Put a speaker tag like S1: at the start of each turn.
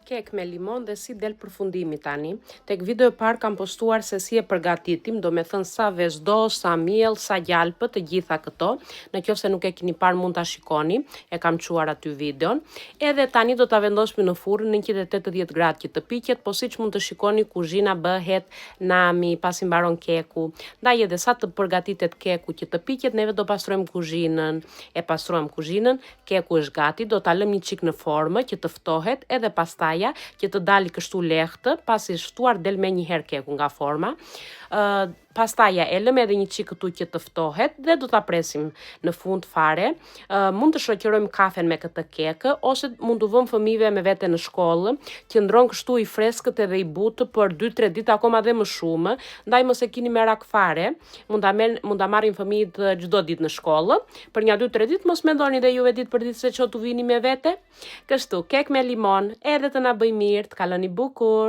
S1: Kek me limon dhe si del përfundimi tani. Tek video e parë kam postuar se si e përgatitim, do me thënë sa vezdo, sa miell, sa gjalpë, të gjitha këto. Në qoftë se nuk e keni parë mund ta shikoni, e kam çuar aty videon. Edhe tani do ta vendosmi në furrë në 180 gradë që të piqet, po siç mund të shikoni kuzhina bëhet nami pasi mbaron keku. Ndaj edhe sa të përgatitet keku që të piqet, neve do pastrojmë kuzhinën. E pastrojmë kuzhinën, keku është gati, do ta lëm një çik në formë që të ftohet edhe pastaj që të dali kështu lehtë, pasi shtuar del me një herë keku nga forma. Pastaja e lëm edhe një çik këtu që të ftohet dhe do ta presim në fund fare. Mund të shoqërojmë kafen me këtë kekë ose mund të vëmë fëmijëve me vete në shkollë, që ndron kështu i freskët edhe i butë për 2-3 ditë akoma dhe më shumë. Ndaj mos e keni merak fare, mund ta marrin fëmijët çdo ditë në shkollë. Për një 2-3 ditë mos mendoni dhe juve ditë për ditë se ço tu vini me vete. Kështu, kek me limon, edhe të na bëj mirë, të kaloni bukur.